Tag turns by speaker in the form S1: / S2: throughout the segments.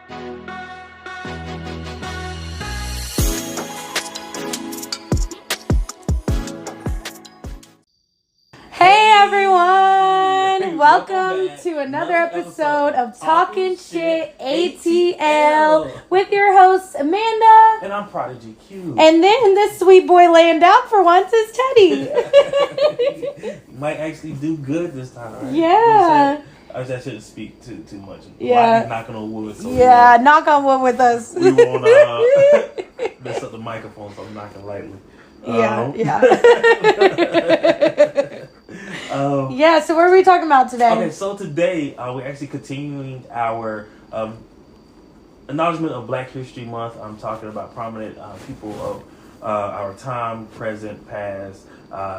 S1: Hey everyone! Welcome to another episode of Talking Shit ATL with your hosts Amanda.
S2: And I'm Prodigy Q.
S1: And then this sweet boy laying down for once is Teddy.
S2: Might actually do good this time, right?
S1: Yeah.
S2: I shouldn't speak too much.
S1: Yeah.
S2: He's knocking on wood. So
S1: yeah, knock on wood with us.
S2: We won't mess up the microphone, so I'm knocking lightly.
S1: Yeah.
S2: Yeah,
S1: so what are we talking about today?
S2: Okay, so today we're actually continuing our acknowledgement of Black History Month. I'm talking about prominent people of our time, present, past,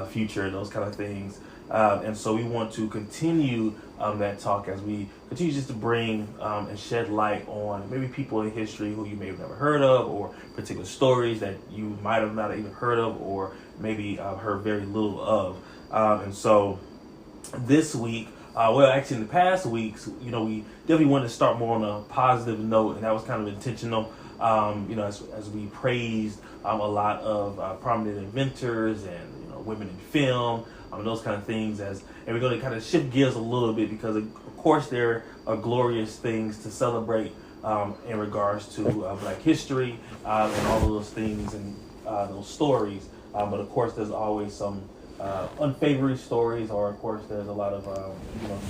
S2: future, those kind of things. And so we want to continue that talk as we continue just to bring and shed light on maybe people in history who you may have never heard of, or particular stories that you might have not even heard of, or maybe heard very little of. And so this week, actually in the past weeks, we definitely wanted to start more on a positive note, and that was kind of intentional. As we praised a lot of prominent inventors and women in film, those kind of things, and we're going to kind of shift gears a little bit because of course there are glorious things to celebrate in regards to Black history and all of those things and those stories, but of course there's always some unsavory stories, or of course there's a lot of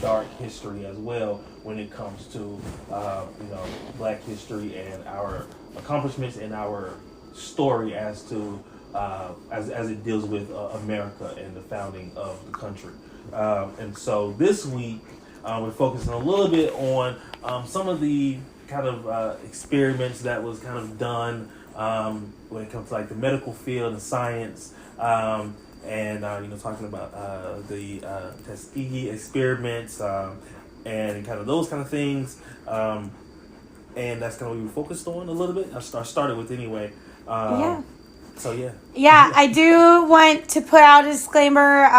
S2: dark history as well when it comes to Black history and our accomplishments and our story as to as it deals with America and the founding of the country. And so this week we're focusing a little bit on some of the kind of experiments that was kind of done when it comes to like the medical field and science. And talking about the Tuskegee Experiments and kind of those kind of things, and that's kind of what we focused on a little bit. I started with anyway. So yeah, I
S1: do want to put out a disclaimer.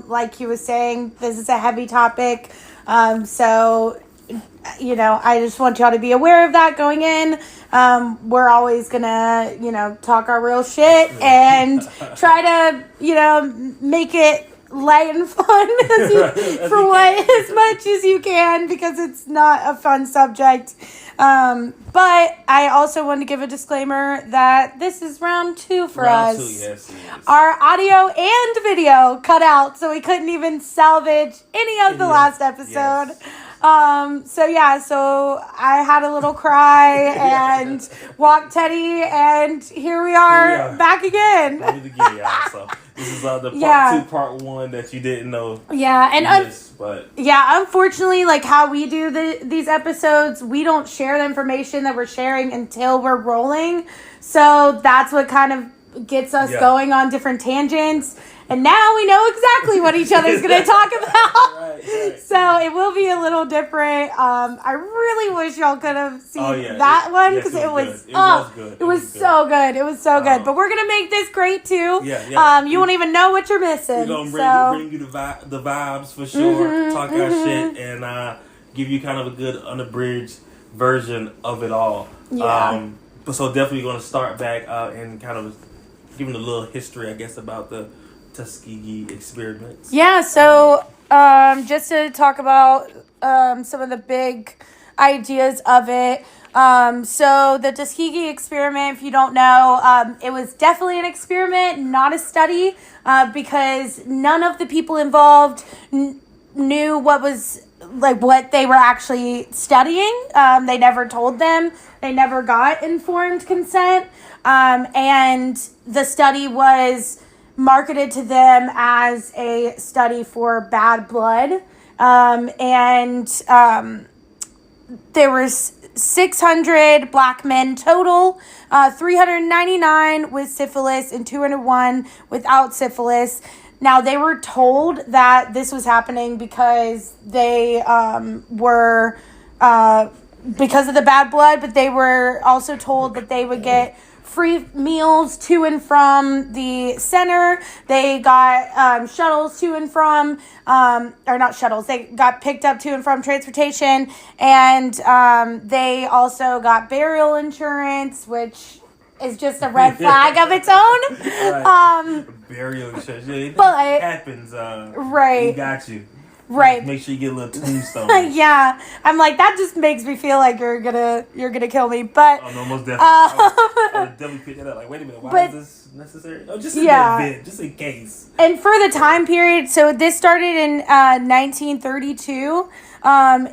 S1: Like you was saying, this is a heavy topic, so I just want y'all to be aware of that going in. We're always gonna, talk our real shit and try to, make it light and fun as much as you can, because it's not a fun subject. But I also want to give a disclaimer that this is round 2 for us.
S2: Round 2, yes.
S1: Our audio and video cut out, so we couldn't even salvage any of the last episode.
S2: Yes.
S1: So I had a little cry and walked Teddy, and here we are back again.
S2: So this is the part 2, part 1 that you didn't know.
S1: Yeah, and unfortunately, like how we do these episodes, we don't share the information that we're sharing until we're rolling. So that's what kind of gets us going on different tangents. And now we know exactly what each other's going to talk about. Right. So it will be a little different. I really wish y'all could have seen that one, because it was good. It was so good. It was so good. But we're going to make this great too. You won't even know what you're missing.
S2: We're going to bring you the vibes for sure. Talk our shit and give you kind of a good unabridged version of it all.
S1: Yeah.
S2: So definitely going to start back and kind of giving a little history, I guess, about the Tuskegee Experiments. Yeah,
S1: so just to talk about some of the big ideas of it. So the Tuskegee Experiment, if you don't know, it was definitely an experiment, not a study, because none of the people involved knew what they were actually studying. They never told them. They never got informed consent. And the study was marketed to them as a study for bad blood. There was 600 black men total, 399 with syphilis and 201 without syphilis. Now, they were told that this was happening because they were because of the bad blood, but they were also told that they would get free meals to and from the center. They got shuttles to and from, or not shuttles, they got picked up to and from transportation. And they also got burial insurance, which is just a red flag of its own.
S2: Right. Burial insurance. Yeah,
S1: But
S2: happens.
S1: right.
S2: We got you.
S1: Right.
S2: Make sure you get a little tombstone.
S1: Yeah. I'm like, that just makes me feel like you're gonna kill me. But
S2: oh no, most definitely. I would definitely pick that up. Like, wait a minute, why is this necessary? Oh, just in the event, just in case.
S1: And for the time period, so this started in 1932.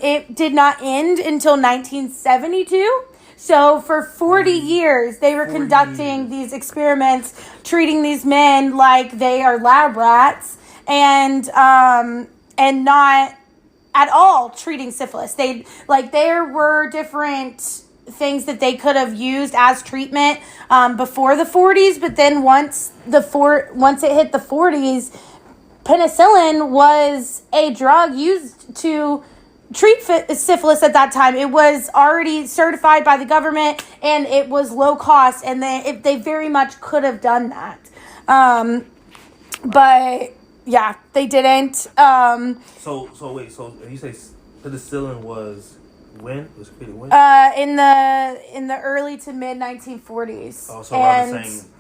S1: It did not end until 1972. So for 40 years, they were conducting these experiments, treating these men like they are lab rats, and not at all treating syphilis. There were different things that they could have used as treatment before the 40s, but then once it hit the 40s, penicillin was a drug used to treat syphilis at that time. It was already certified by the government, and it was low cost, and they very much could have done that. But yeah, they didn't.
S2: So wait. So you say penicillin was when? It was created when?
S1: In the early to mid 1940s.
S2: Oh, so around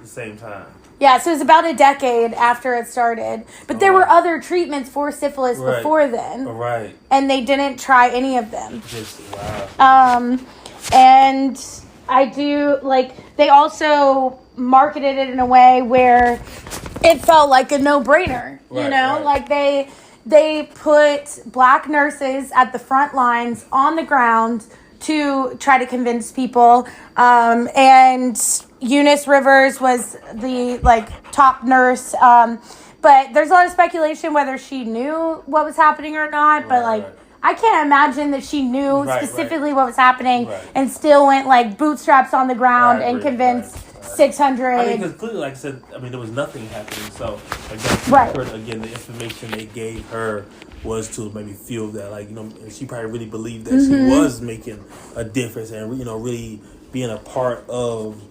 S2: the same time.
S1: Yeah, so it was about a decade after it started. But there were other treatments for syphilis before then.
S2: Right.
S1: And they didn't try any of them.
S2: Just wow.
S1: And I do they also marketed it in a way where it felt like a no-brainer, you know?
S2: Right.
S1: Like they put black nurses at the front lines on the ground to try to convince people. And Eunice Rivers was the top nurse. But there's a lot of speculation whether she knew what was happening or not. But I can't imagine that she knew specifically what was happening and still went bootstraps on the ground and convinced 600.
S2: I mean, because clearly, like I said, there was nothing happening. So again, the information they gave her was to maybe feel that, and she probably really believed that she was making a difference and really being a part of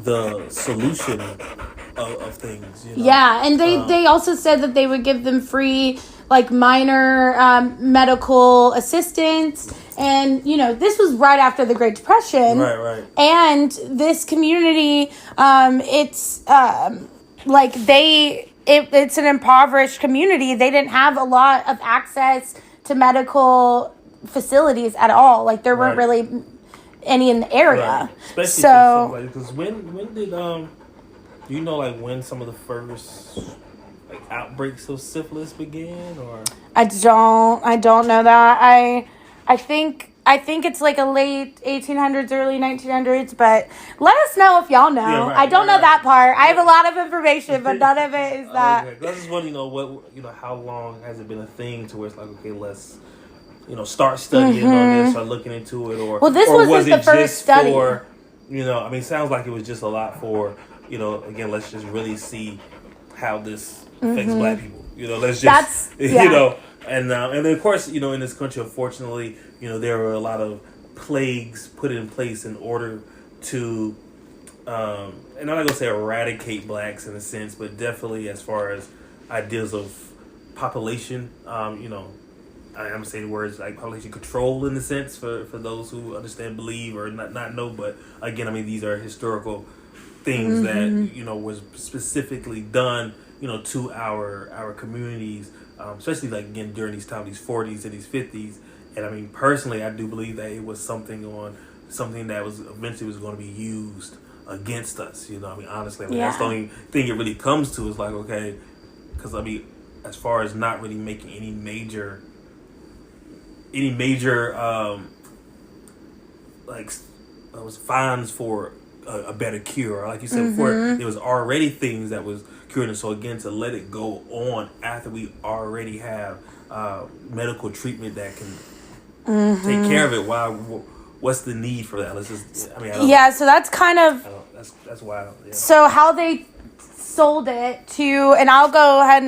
S2: the solution of things.
S1: Yeah, and they also said that they would give them free minor medical assistance. And, this was right after the Great Depression.
S2: Right.
S1: And this community, it's it's an impoverished community. They didn't have a lot of access to medical facilities at all. There weren't really any in the area.
S2: Right. Especially because when did do you know when some of the first outbreaks of syphilis began, or? I
S1: don't know that. I think it's a late 1800s, early 1900s, but let us know if y'all know. Yeah, right, I don't know that part. I have a lot of information, but none of it is that.
S2: Okay. I just want to know how long has it been a thing to where it's okay, let's start studying on this or looking into it, or
S1: this wasn't the first study.
S2: It sounds like it was just a lot for again, let's just really see how this affects Black people. Let's just And then of course, in this country, unfortunately, there were a lot of plagues put in place in order to, and I'm not going to say eradicate blacks in a sense, but definitely as far as ideas of population, I'm going to say the words population control in a sense for those who understand, believe, or not know. But again, these are historical things that, was specifically done, to our communities. Especially again during these times, these 40s and these 50s, and personally, I do believe that it was something that was eventually was going to be used against us. Honestly, that's the only thing it really comes to is okay, because as far as not really making any major was fines for a better cure, like you said before, there was already things that was cured, and so again to let it go on after we already have medical treatment that can take care of it. What's the need for that? Let's just
S1: so that's kind of
S2: that's wild. Yeah.
S1: So how they sold it to, and I'll go ahead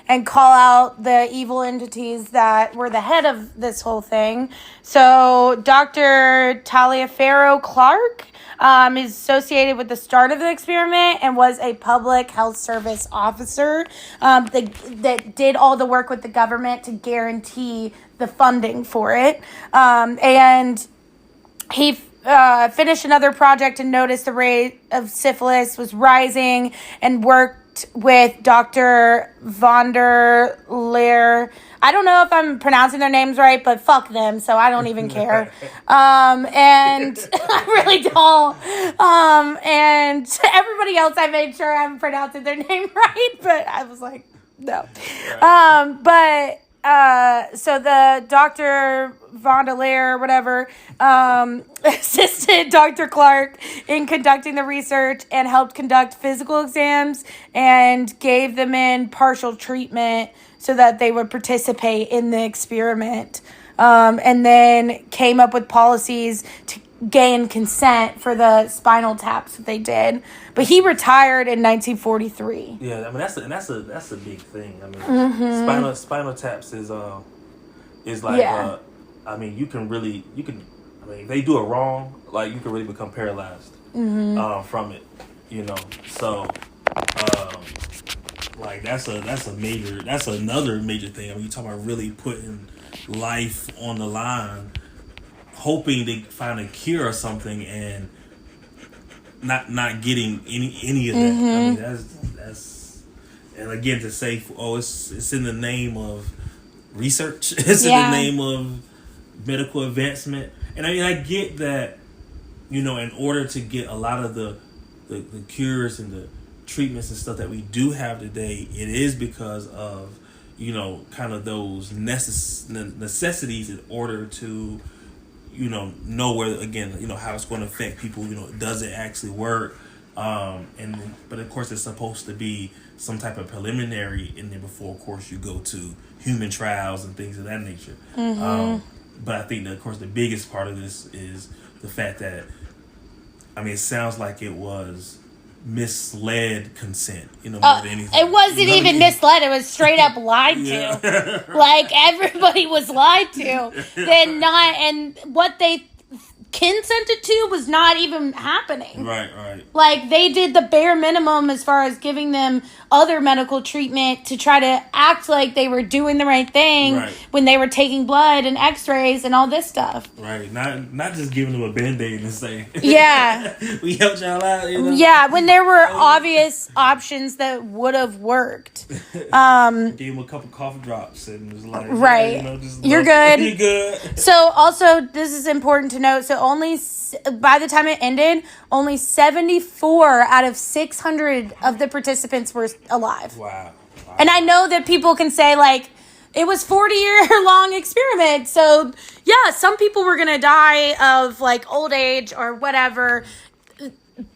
S1: and call out the evil entities that were the head of this whole thing. So Dr. Taliaferro Clark, is associated with the start of the experiment and was a public health service officer that did all the work with the government to guarantee the funding for it. And he finished another project and noticed the rate of syphilis was rising and worked with Dr. von der Leer. I don't know if I'm pronouncing their names right, but fuck them, so I don't even care. And I really don't. And everybody else, I made sure I'm pronouncing their name right, but I was like, no. So the Dr. von der Leer or whatever assisted Dr. Clark in conducting the research and helped conduct physical exams and gave them in partial treatment so that they would participate in the experiment. And then came up with policies to gain consent for the spinal taps that they did. But he retired in 1943.
S2: Yeah, I mean that's a big thing. I mean, spinal taps is like I mean you can I mean if they do it wrong, like you can really become paralyzed from it, you know. So like that's another major thing. I mean, you talk about really putting life on the line, hoping to find a cure or something, and not getting any of that. I mean, that's and again to say, it's in the name of research. It's in the name of medical advancement. And I mean, I get that, you know, in order to get a lot of the cures and the treatments and stuff that we do have today, it is because of, you know, kind of those necessities in order to, you know where, again, you know, how it's going to affect people, you know, does it actually work? But of course it's supposed to be some type of preliminary in there before, of course, you go to human trials and things of that nature. But I think that, of course, the biggest part of this is the fact that, I mean, it sounds like it was misled consent, you know, more than anything.
S1: It wasn't even misled, it was straight up lied to. Like, everybody was lied to. And what they consented to was not even happening.
S2: Right.
S1: Like, they did the bare minimum as far as giving them other medical treatment to try to act like they were doing the right thing when they were taking blood and x-rays and all this stuff.
S2: Right. Not just giving them a band-aid and saying,
S1: yeah,
S2: we helped y'all out, you know?
S1: Yeah, when there were obvious options that would have worked.
S2: Gave them a couple cough drops and was like,
S1: right,
S2: yeah, you know, just
S1: you're good.
S2: You're good.
S1: So also, this is important to note, so only, by the time it ended, only 74 out of 600 of the participants were alive.
S2: Wow.
S1: And I know that people can say, like, it was 40-year-long experiment, so yeah, some people were gonna die of, like, old age or whatever,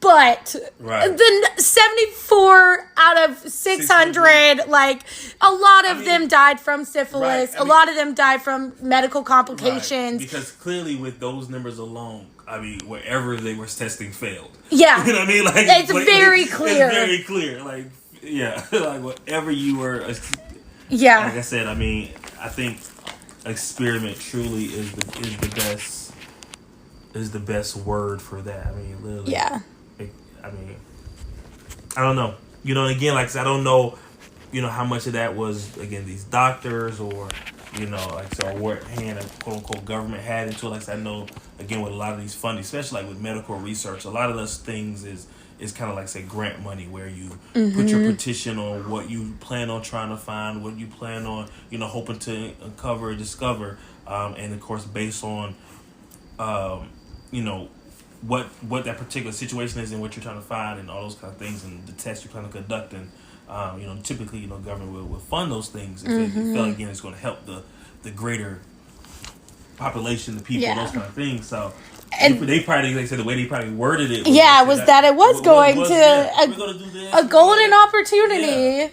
S1: but the 74 out of 600, like, a lot of them died from syphilis. A lot of them died from medical complications.
S2: Because clearly with those numbers alone, I mean, wherever they were testing failed.
S1: Yeah.
S2: You know what I mean? Like,
S1: it's very clear.
S2: It's very clear. Like, yeah. Like, whatever you were.
S1: Yeah.
S2: Like I said, I mean, I think experiment truly is the best word for that. I mean, literally.
S1: Yeah.
S2: I mean, I don't know. You know, again, like I said, I don't know, you know, how much of that was, again, these doctors or, you know, like, so what hand, quote unquote, government had into it. Like I said, I know, again, with a lot of these funding, especially like with medical research, a lot of those things is kind of like, say, grant money, where you put your petition on what you plan on trying to find, what you plan on, you know, hoping to uncover or discover. And of course, based on, you know, what that particular situation is and what you're trying to find and all those kind of things and the tests you plan on conducting. You know, typically, you know, government will fund those things if they feel, again, it's going to help the greater population, the people, those kind of things. So they probably, like I said, the way they probably worded it was that it was going to
S1: a golden opportunity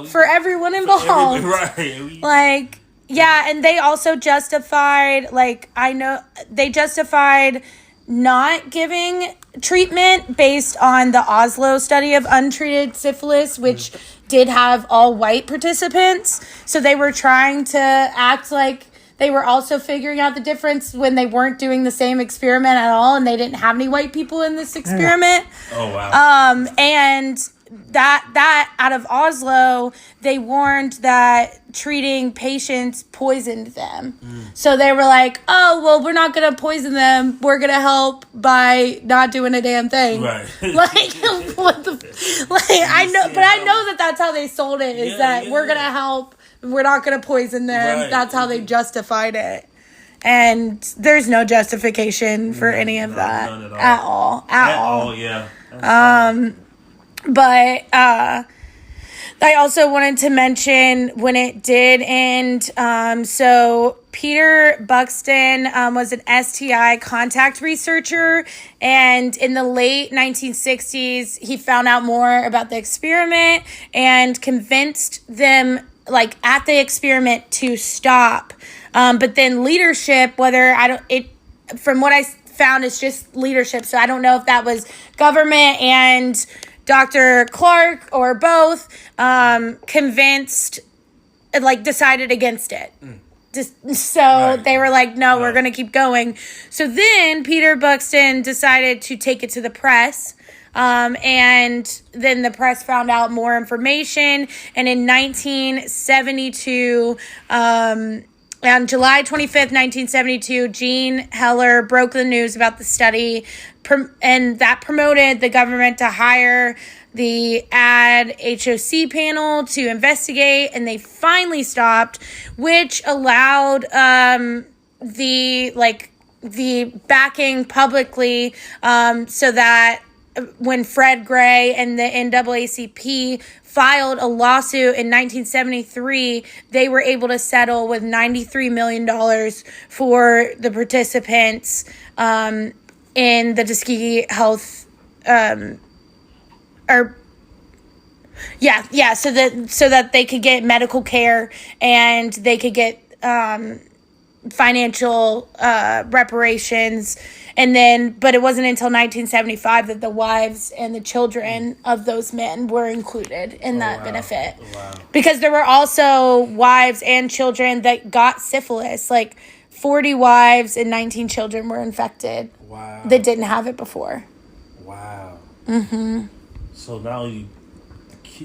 S1: for everyone involved.
S2: Right.
S1: Like, yeah, and they also justified, like, I know they justified not giving treatment based on the Oslo study of untreated syphilis, which did have all white participants. So they were trying to act like they were also figuring out the difference when they weren't doing the same experiment at all, and they didn't have any white people in this experiment.
S2: Oh, wow.
S1: And that out of Oslo, they warned that treating patients poisoned them. So they were like, oh, well, we're not going to poison them. We're going to help by not doing a damn thing.
S2: Right.
S1: Like, what the, like, I know that that's how they sold it, is we're going to help. We're not going to poison them.
S2: Right.
S1: That's how they justified it. And there's no justification for any of that.
S2: None
S1: at all. At all.
S2: Yeah.
S1: But I also wanted to mention when it did end. So Peter Buxton was an STI contact researcher, and in the late 1960s, he found out more about the experiment and convinced them, like, at the experiment to stop. But then leadership, from what I found, it's just leadership. So I don't know if that was government and Dr. Clark or both, decided against it. They were like, no, we're going to keep going. So then Peter Buxton decided to take it to the press. And then the press found out more information. And in 1972, on July 25th, 1972, Jean Heller broke the news about the study, and that promoted the government to hire the HOC panel to investigate, and they finally stopped, which allowed the backing publicly, so that when Fred Gray and the NAACP filed a lawsuit in 1973, they were able to settle with $93 million for the participants in the Tuskegee Health, so that they could get medical care and they could get financial reparations. And then, but it wasn't until 1975 that the wives and the children of those men were included in that benefit.
S2: Wow.
S1: Because there were also wives and children that got syphilis. Like 40 wives and 19 children were infected.
S2: Wow.
S1: That didn't have it before.
S2: Wow.
S1: Mm-hmm.
S2: So not only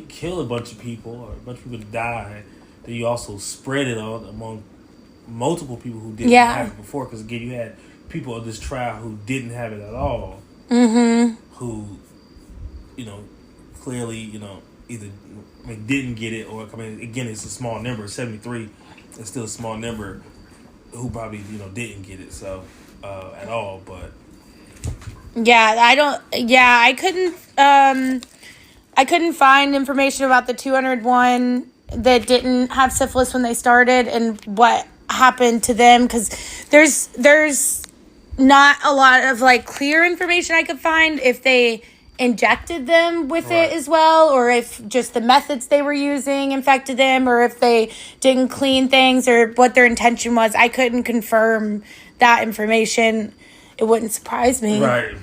S2: kill a bunch of people, or a bunch of people die, then you also spread it out among multiple people who didn't have it before. Because again, you had people of this trial who didn't have it at all, who, clearly, either didn't get it, or, again, it's a small number. 73 is still a small number who probably, didn't get it, so, at all, but.
S1: I couldn't find information about the 201 that didn't have syphilis when they started and what happened to them, because there's not a lot of clear information I could find if they injected them with it as well, or if just the methods they were using infected them, or if they didn't clean things, or what their intention was. I couldn't confirm that information. It wouldn't surprise me.
S2: Right.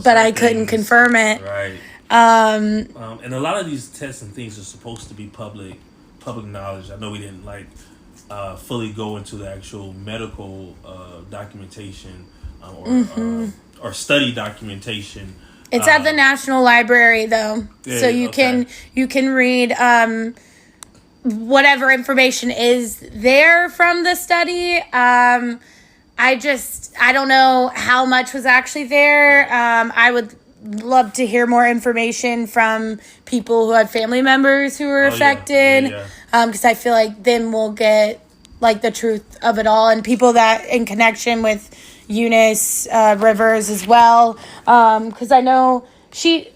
S1: But I couldn't confirm it.
S2: Right. And a lot of these tests and things are supposed to be public knowledge. I know we didn't fully go into the actual medical documentation or study documentation.
S1: It's at the National Library, though, so you can read whatever information is there from the study. I don't know how much was actually there. I would love to hear more information from people who had family members who were affected, because I feel like then we'll get the truth of it all, and people that in connection with Eunice Rivers as well, because I know she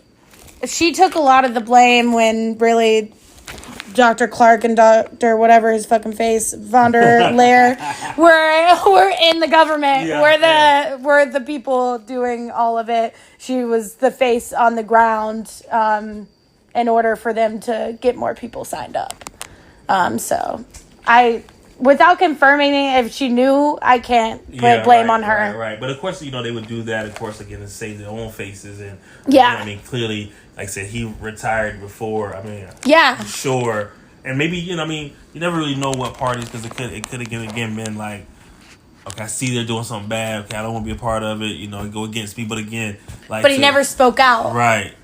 S1: took a lot of the blame when really Dr. Clark and Dr. whatever his fucking face, von der Leer, were in the government. We're the people doing all of it. She was the face on the ground in order for them to get more people signed up. So without confirming it, if she knew, I can't put blame on her.
S2: Right. But of course, they would do that, of course, again, to save their own faces. And clearly, like I said, he retired before. I'm sure And maybe, you never really know what parties, because it could have again been like, okay, I see they're doing something bad. Okay, I don't want to be a part of it. Go against me. But again, like,
S1: but he never spoke out.
S2: Right.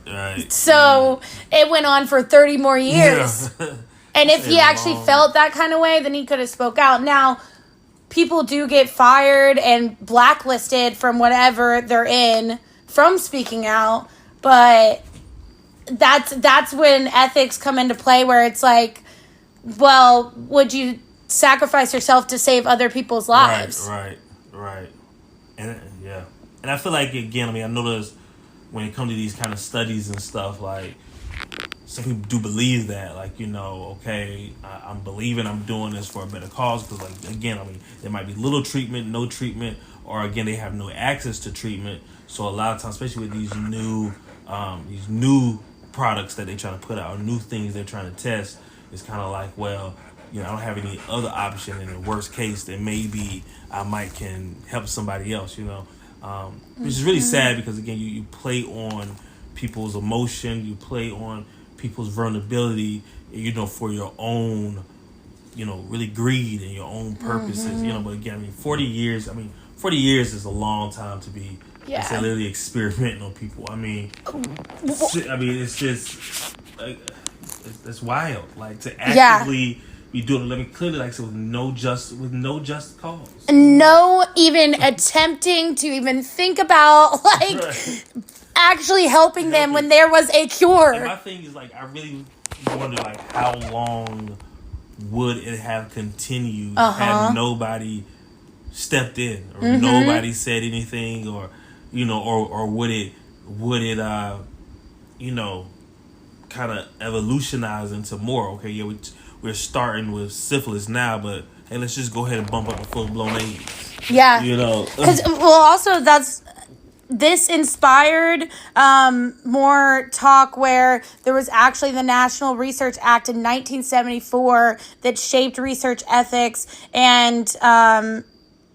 S1: So it went on for 30 more years.
S2: Yeah.
S1: And if he actually felt that kind of way, then he could have spoke out. Now, people do get fired and blacklisted from whatever they're in from speaking out, but that's when ethics come into play, where it's like, well, would you sacrifice yourself to save other people's lives?
S2: Right. And and I feel like, again, I know there's, when it comes to these kind of studies and stuff, like, some people do believe that, like, okay, I'm believing I'm doing this for a better cause, because, like, again, there might be little treatment, no treatment, or again, they have no access to treatment. So a lot of times, especially with these new products that they're trying to put out, or new things they're trying to test, it's kind of like, well, I don't have any other option. In the worst case, then maybe I might can help somebody else, which is really sad, because again, you play on people's emotion, you play on people's vulnerability, for your own, really greed and your own purposes, but again, 40 years is a long time to be literally experimenting on people. It's just, like, it's wild, like, to actively be doing it. Clearly, like, so with no just cause.
S1: No even attempting to even think about, like, actually helping them when there was a cure.
S2: And my thing is, like, I really wonder, like, how long would it have continued had nobody stepped in, or nobody said anything, or or would it kind of evolutionize into more? Okay, yeah, we're starting with syphilis now, but hey, let's just go ahead and bump up to full-blown AIDS.
S1: Yeah. Because, also, this inspired more talk, where there was actually the National Research Act in 1974 that shaped research ethics, and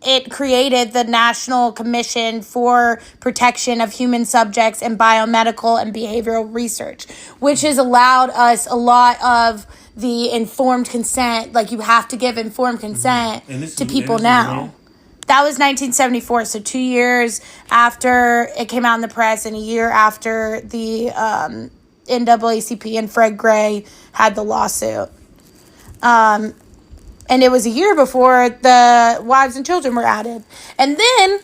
S1: it created the National Commission for Protection of Human Subjects in Biomedical and Behavioral Research, which has allowed us a lot of the informed consent. Like, you have to give informed consent to people now. That was 1974, so 2 years after it came out in the press, and a year after the NAACP and Fred Gray had the lawsuit. And it was a year before the wives and children were added. And then,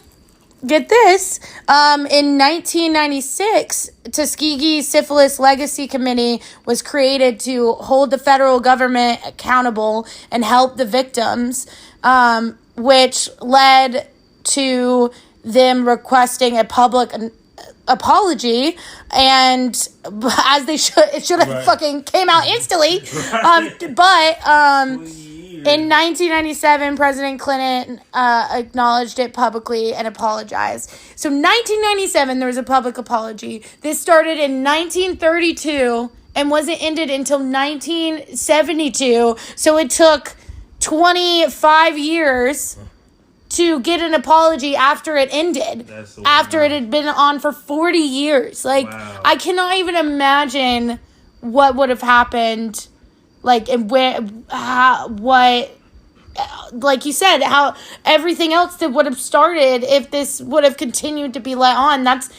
S1: get this, in 1996, Tuskegee Syphilis Legacy Committee was created to hold the federal government accountable and help the victims, which led to them requesting a public apology, and as they should, it should have fucking came out instantly. In 1997, President Clinton acknowledged it publicly and apologized. So 1997, there was a public apology. This started in 1932 and wasn't ended until 1972. So it took 25 years to get an apology after it ended. After it had been on for 40 years. Like, I cannot even imagine what would have happened. Like, and what, like you said, how everything else that would have started if this would have continued to be let on. That's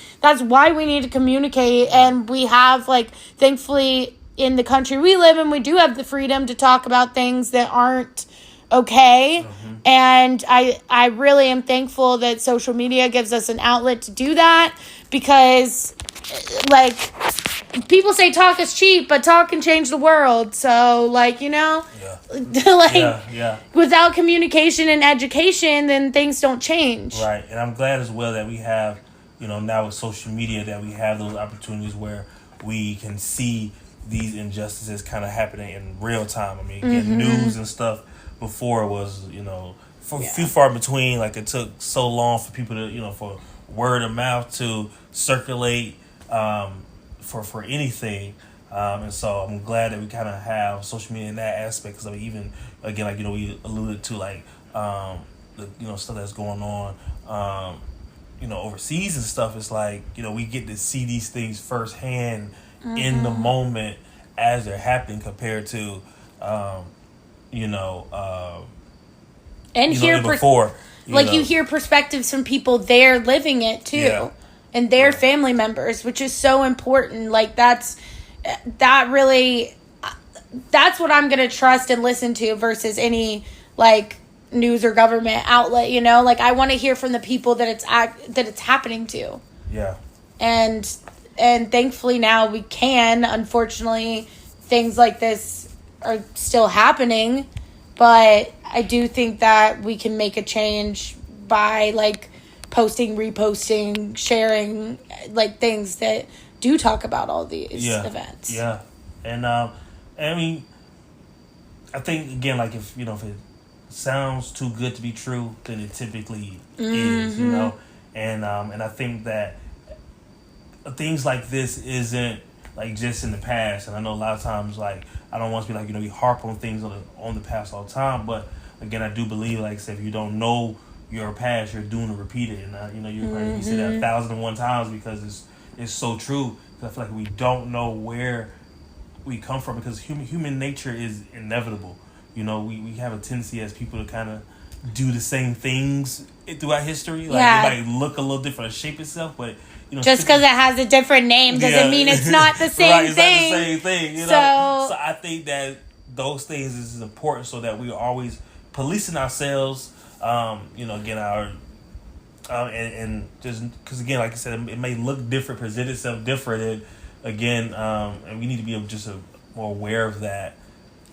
S1: why we need to communicate, and we have, like, thankfully, in the country we live in, we do have the freedom to talk about things that aren't okay. And I really am thankful that social media gives us an outlet to do that, because, like, people say talk is cheap, but talk can change the world. So, like, without communication and education, then things don't change.
S2: Right. And I'm glad as well that we have, now with social media, that we have those opportunities where we can see these injustices kind of happening in real time. I mean, again, news and stuff before was, few far between. Like, it took so long for people to, for word of mouth to circulate, for anything, and so I'm glad that we kind of have social media in that aspect, because even again, like, we alluded to, like, the stuff that's going on overseas and stuff. It's like, we get to see these things firsthand in the moment as they're happening, compared to you know,
S1: and hear
S2: before.
S1: You hear perspectives from people there living it too, and their family members, which is so important. Like that's what I'm gonna trust and listen to versus any like news or government outlet. You know, like I want to hear from the people that it's happening to.
S2: Yeah.
S1: And thankfully now we can. Unfortunately, things like this are still happening. But I do think that we can make a change by, like, posting, reposting, sharing, like, things that do talk about all these events.
S2: Yeah. And, I mean, I think, again, like, if it sounds too good to be true, then it typically is, you know? And I think that things like this isn't, like, just in the past. And I know a lot of times, like, I don't want to be like, we harp on things on the past all the time. But again, I do believe, like I said, if you don't know your past, you're doomed to repeat it. And you say that 1,001 times because it's so true. Because I feel like we don't know where we come from because human nature is inevitable. We have a tendency as people to kind of do the same things throughout history. Like it might look a little different, shape itself, but
S1: just because it has a different name doesn't mean it's not the same
S2: right, it's
S1: thing.
S2: Not the same thing. So I think that those things is important so that we are always policing ourselves. Again, our and just because again, like I said, it may look different, present itself different, and we need to be just more aware of that.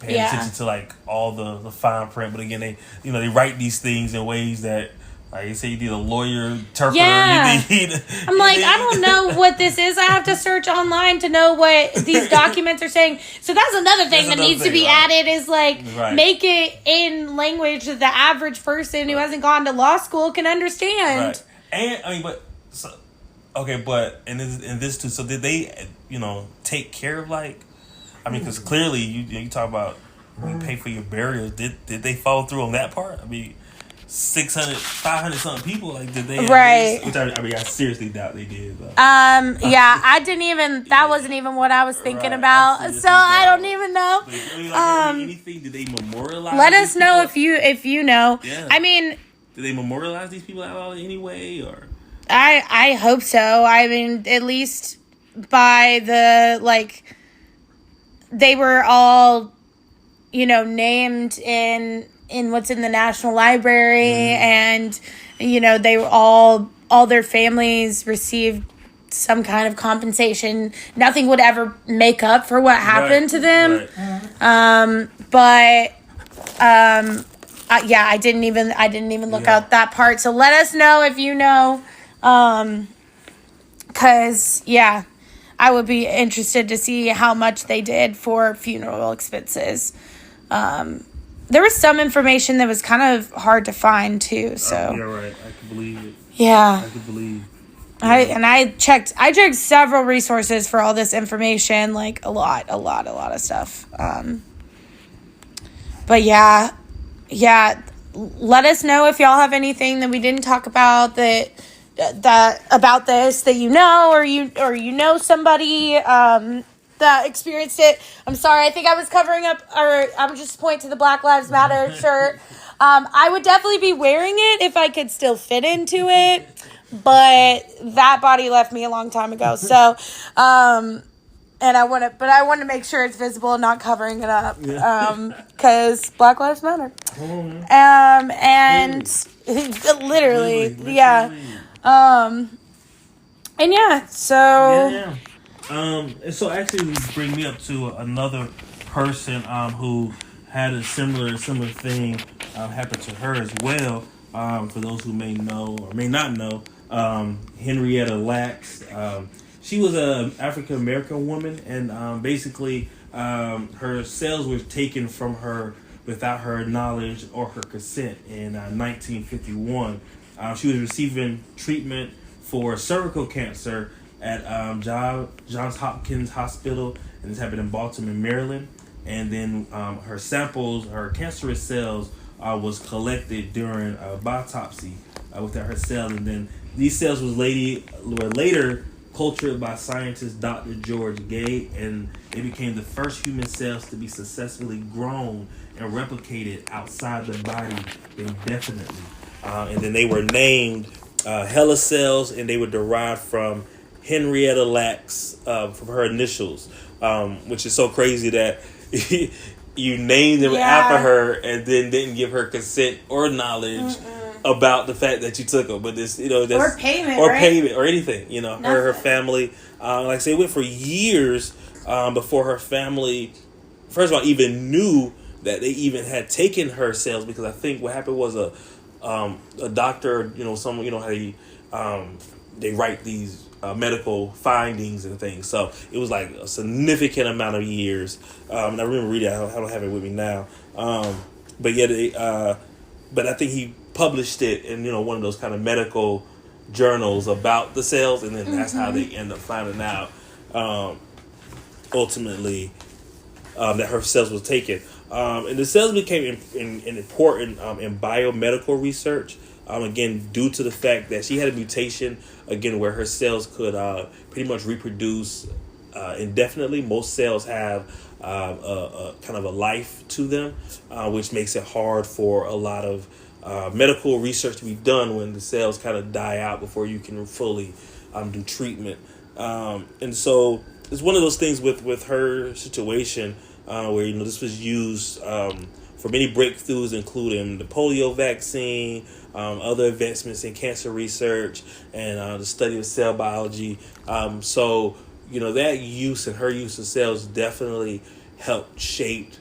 S2: Paying attention to like all the fine print, but again, they write these things in ways that. Like you say, you need a lawyer, interpreter.
S1: Yeah. I'm like, I don't know what this is. I have to search online to know what these documents are saying. So that's another thing that needs to be added is like make it in language that the average person who hasn't gone to law school can understand.
S2: Right. And I mean, but in this too. So did they, take care of because clearly you talk about you pay for your burials. Did they follow through on that part? I mean. 500 something people, like, did they?
S1: Right.
S2: Which I seriously doubt they did. But.
S1: I didn't even. That wasn't even what I was thinking about. So I don't even know.
S2: Anything? Did they memorialize?
S1: Let us know if you know.
S2: Yeah.
S1: I mean,
S2: did they memorialize these people out anyway, or?
S1: I hope so. I mean, at least by the they were all, named in what's in the National Library, and they were all their families received some kind of compensation. Nothing would ever make up for what happened to them. Right. I didn't even look out that part. So let us know if you know, because I would be interested to see how much they did for funeral expenses. There was some information that was kind of hard to find too. So
S2: yeah, right. I can believe it.
S1: Yeah,
S2: I can believe.
S1: I checked several resources for all this information, like a lot of stuff. But yeah. Let us know if y'all have anything that we didn't talk about that about this that or you know somebody that experienced it. I'm sorry, I think I was covering up, or I'm just pointing to the Black Lives Matter shirt. I would definitely be wearing it if I could still fit into it, but that body left me a long time ago. So, and I want to make sure it's visible and not covering it up, because Black Lives Matter. And literally, yeah. And yeah, so.
S2: Yeah. And so actually bring me up to another person who had a similar thing happen to her as well. For those who may know or may not know, Henrietta Lacks. She was an African American woman, and basically her cells were taken from her without her knowledge or her consent in 1951. She was receiving treatment for cervical cancer at Johns Hopkins Hospital, and this happened in Baltimore, Maryland. And then her samples, her cancerous cells, was collected during a biopsy within her cell, and then these cells were later cultured by scientist Dr. George Gay, and They became the first human cells to be successfully grown and replicated outside the body indefinitely. And then they were named HeLa cells, and they were derived from Henrietta Lacks, from her initials, which is so crazy that you named them after her and then didn't give her consent or knowledge about the fact that you took them. But this, that's,
S1: or payment,
S2: or
S1: right?
S2: payment or anything. Her
S1: Nothing.
S2: family, like I say, it went for years before her family, first of all, even knew that they even had taken her cells, because I think what happened was a doctor, someone, how they write these medical findings and things. So it was like a significant amount of years. And I remember reading it. I don't have it with me now. But yeah, but I think he published it in one of those kind of medical journals about the cells, and then that's how they end up finding out ultimately that her cells was taken. And the cells became important in biomedical research. Again, due to the fact that she had a mutation, again, where her cells could pretty much reproduce indefinitely. Most cells have a kind of a life to them, which makes it hard for a lot of medical research to be done when the cells kind of die out before you can fully do treatment. And so it's one of those things with her situation where this was used for many breakthroughs, including the polio vaccine, other advancements in cancer research, and the study of cell biology. So that use and her use of cells definitely helped shape,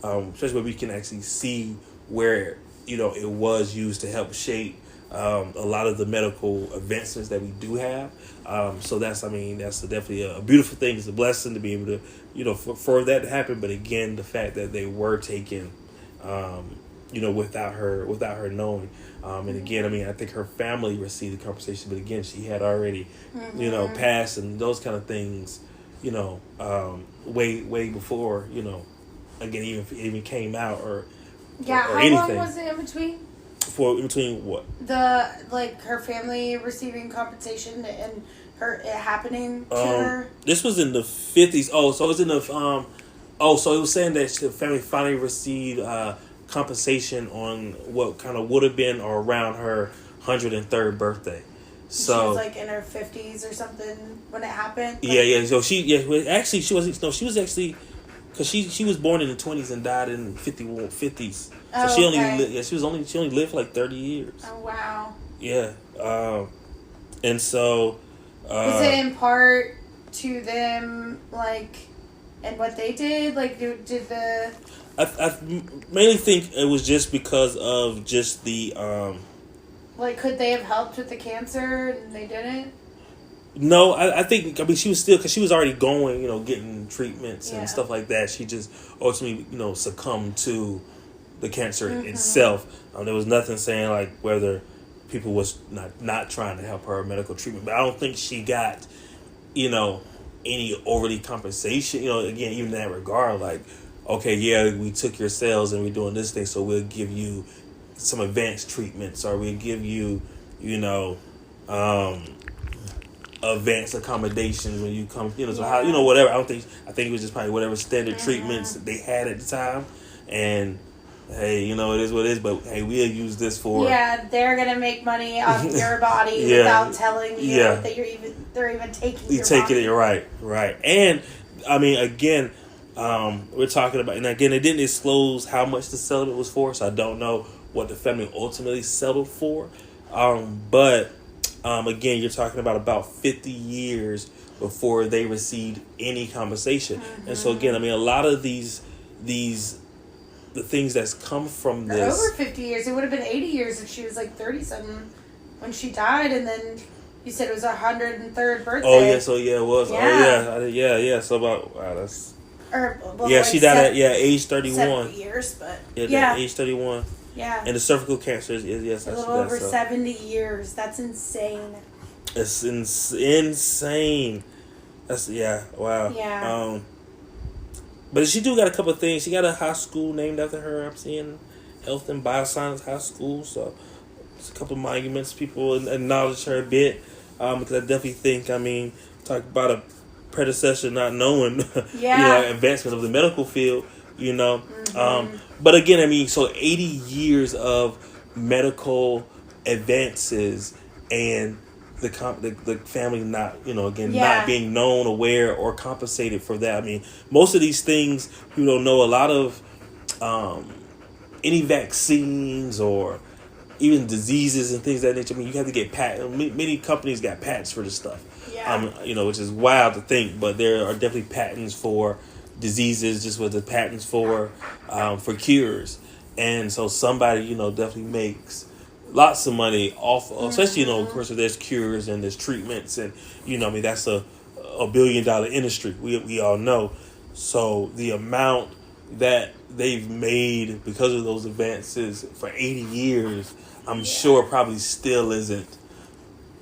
S2: especially where we can actually see where it was used to help shape a lot of the medical advancements that we do have. So that's definitely a beautiful thing. It's a blessing to be able to, for that to happen. But again, the fact that they were taken, without her knowing. And again, I think her family received the compensation, but again, she had already, passed, and those kind of things, way before, again, even came out or
S1: how
S2: anything.
S1: long was it in between?
S2: In between what?
S1: Her family receiving compensation and it happening to her?
S2: This was in the 50s. Oh, so it was in the so it was saying that the family finally received compensation on what kind of would have been or around her 103rd birthday. So
S1: she was like in her 50s or something when it happened.
S2: So actually she was actually, because she was born in the 20s and died in the 50s. So she only lived for like 30 years.
S1: Oh wow.
S2: Yeah. And so
S1: was it in part to them, and what they did? Did the...
S2: I mainly think it was just because of just the...
S1: could they have helped with the cancer and they didn't?
S2: No, I think, she was still, because she was already going, getting treatments and stuff like that. She just ultimately, succumbed to the cancer itself. There was nothing saying, whether people was not trying to help her medical treatment. But I don't think she got, any overly compensation, again, even in that regard, okay, yeah, we took your cells and we're doing this thing, so we'll give you some advanced treatments, or we'll give you, advanced accommodations when you come, so how, whatever. I think it was just probably whatever standard treatments they had at the time, and hey, it is what it is, but hey, we'll use this for... Yeah,
S1: they're going to make money off your body without telling you that they're even taking your body.
S2: It, right. And, again, we're talking about... And again, it didn't disclose how much the settlement was for, so I don't know what the family ultimately settled for. But, again, you're talking about 50 years before they received any compensation. And so, again, a lot of these the things that's come from this...
S1: Over 50 years. It would have been 80 years if she was 30-something when she died, and then you said it was her 103rd birthday.
S2: Oh, yeah, so yeah, it was.
S1: Yeah.
S2: Oh, yeah. So about... Wow, that's...
S1: Well,
S2: she died at age 31.
S1: 70 years, but...
S2: Age 31.
S1: Yeah.
S2: And the cervical cancer is yes.
S1: A little over 70 years. That's insane.
S2: It's insane. That's... Yeah, wow.
S1: Yeah.
S2: But she do got a couple of things. She got a high school named after her. I'm seeing Health and Bioscience High School. So it's a couple of monuments. People acknowledge her a bit. Because I definitely think, talk about a predecessor not knowing,
S1: Yeah.
S2: advancement of the medical field, But again, I mean, so 80 years of medical advances and the family not, not being known, aware, or compensated for that. I mean, most of these things, you don't know a lot of any vaccines or even diseases and things of that nature. I mean, you have to get patent. Many companies got patents for this stuff.
S1: Yeah.
S2: Which is wild to think, but there are definitely patents for diseases, just with the patents for cures, and so somebody definitely makes lots of money off of, especially of course if there's cures and there's treatments, and I mean that's a $1 billion industry. We all know. So the amount that they've made because of those advances for 80 years, I'm sure probably still isn't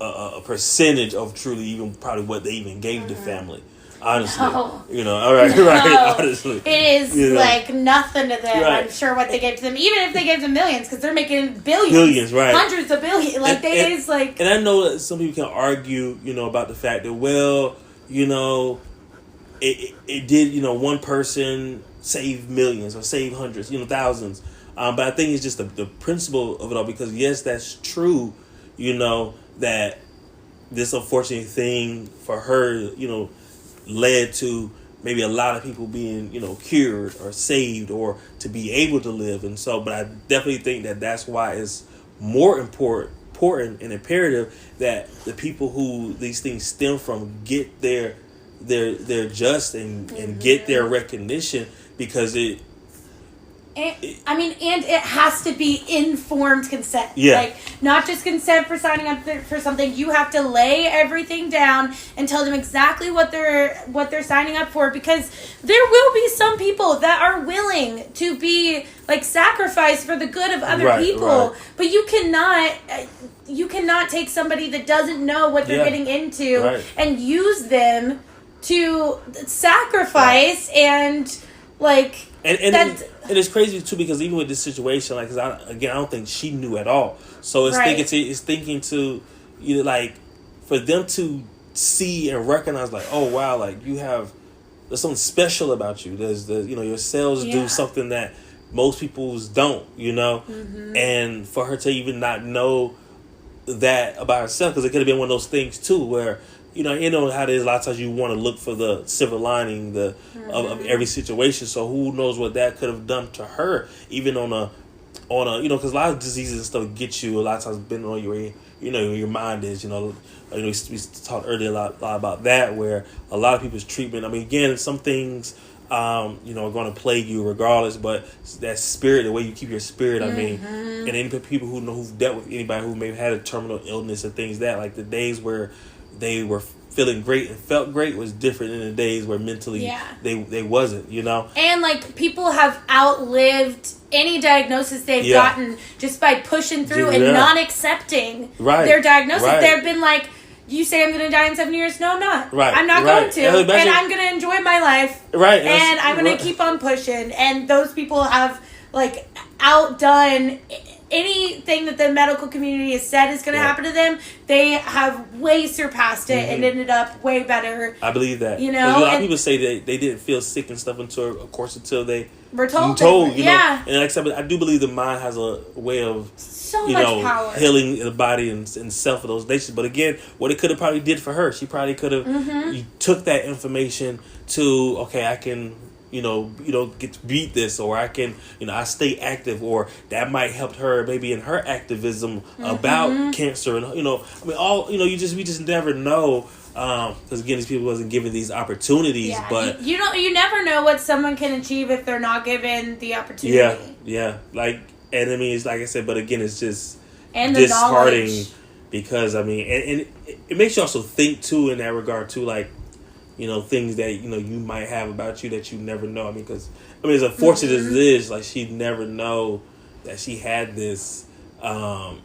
S2: a percentage of truly even probably what they even gave the family. Honestly,
S1: No.
S2: All right,
S1: No.
S2: honestly,
S1: it is like nothing to them.
S2: Right.
S1: I'm sure what they gave to them, even if they gave them millions, because they're making billions,
S2: right,
S1: hundreds of billions. Like
S2: and I know that some people can argue, about the fact that it did, one person save millions or save hundreds, thousands. But I think it's just the principle of it all, because yes, that's true, that this unfortunate thing for her, led to maybe a lot of people being, cured or saved or to be able to live. And so, but I definitely think that that's why it's more important and imperative that the people who these things stem from get their just and get their recognition, because
S1: and it has to be informed consent.
S2: Yeah.
S1: Like, not just consent for signing up for something. You have to lay everything down and tell them exactly what they're signing up for, because there will be some people that are willing to be like sacrificed for the good of other people. Right. But you cannot take somebody that doesn't know what they're getting into and use them to sacrifice and like.
S2: And it's crazy too, because even with this situation, like, I don't think she knew at all. So it's thinking to like for them to see and recognize, like, oh wow, like there's something special about you. There's your cells do something that most people's don't, and for her to even not know that about herself, because it could have been one of those things too where. You know how it is. A lot of times you want to look for the silver lining of every situation. So who knows what that could have done to her, even on a because a lot of diseases and stuff get you a lot of times depending on your mind is we talked earlier a lot about that, where a lot of people's treatment. I mean, again, some things are going to plague you regardless, but that spirit, the way you keep your spirit. I mean, and any people who've dealt with anybody who may have had a terminal illness and things that, like, the days where they were feeling great and felt great was different than the days where mentally they wasn't, And
S1: like, people have outlived any diagnosis they've gotten just by pushing through and not accepting their diagnosis.
S2: Right.
S1: They've been like, you say I'm going to die in 7 years? No, I'm not.
S2: Right.
S1: I'm not going to. And I'm going to enjoy my life.
S2: Right.
S1: And I'm going to keep on pushing. And those people have, like, outdone anything that the medical community has said is going to happen to them. They have way surpassed it and ended up way better.
S2: I believe that.
S1: A
S2: lot of people say that they didn't feel sick and stuff until they
S1: were told.
S2: And like I said, I do believe the mind has a way of
S1: so much power
S2: healing the body and self of those nations. But again, what it could have probably did for her, she probably could have took that information to, okay, I can get to beat this, or I can, I stay active, or that might help her maybe in her activism about cancer, and we just never know, because again, these people wasn't given these opportunities. But
S1: you never know what someone can achieve if they're not given the opportunity.
S2: Like, and I mean, it's like I said, but again, it's just
S1: disheartening,
S2: because I mean, and it makes you also think too in that regard too, like, things that, you might have about you that you never know. I mean, because, as unfortunate as it is, like, she'd never know that she had this, kind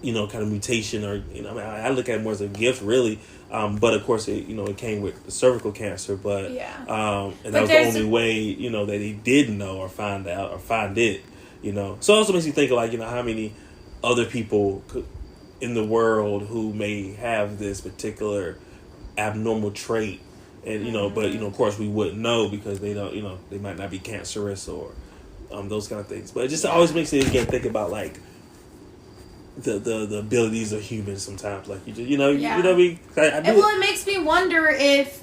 S2: of mutation, or, I look at it more as a gift, really. But of course, it came with the cervical cancer, but, and that was the only way, that he did know or find out or find it, So it also makes you think of, like, how many other people in the world who may have this particular abnormal trait, and but of course we wouldn't know because they don't, they might not be cancerous or those kind of things. But it just always makes me again think about like the abilities of humans sometimes. Like you know what I mean?
S1: It makes me wonder if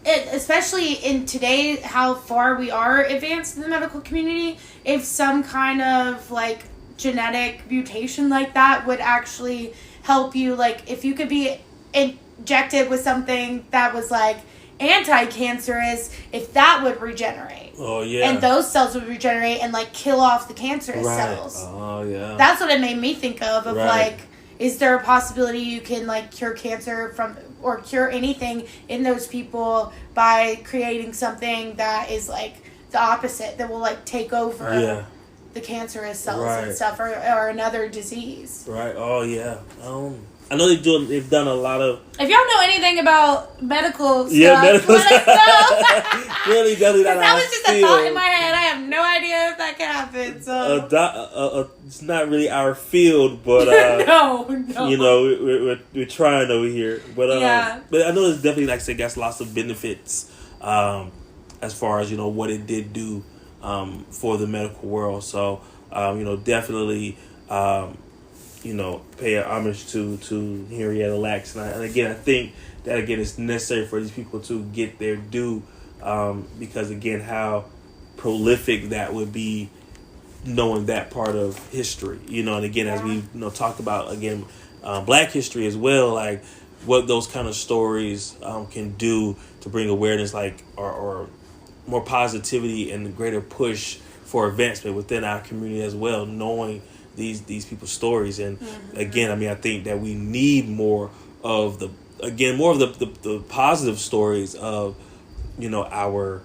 S1: especially in today, how far we are advanced in the medical community, if some kind of like genetic mutation like that would actually help you, like if you could be injected with something that was like anti-cancerous, if that would regenerate.
S2: Oh yeah.
S1: And those cells would regenerate and like kill off the cancerous cells.
S2: Oh yeah.
S1: That's what it made me think of like, is there a possibility you can like cure cancer or cure anything in those people by creating something that is like the opposite, that will like take over the cancerous cells and stuff, or another disease.
S2: Right. Oh yeah. I know they've done a lot of.
S1: If y'all know anything about medical stuff,
S2: medical
S1: let us know.
S2: Really, definitely not.
S1: That was just a thought in my head. I have no idea if that can happen. So
S2: it's not really our field, but
S1: no.
S2: we're trying over here. But but I know it's definitely, like I said, got lots of benefits as far as what it did do for the medical world. So definitely. Pay homage to Henrietta Lacks. And again, I think that, again, it's necessary for these people to get their due because, again, how prolific that would be knowing that part of history. And again, as we talked about, again, Black history as well, like what those kind of stories can do to bring awareness, like or more positivity and greater push for advancement within our community as well, knowing these people's stories. And again, I mean, I think that we need more of the positive stories of our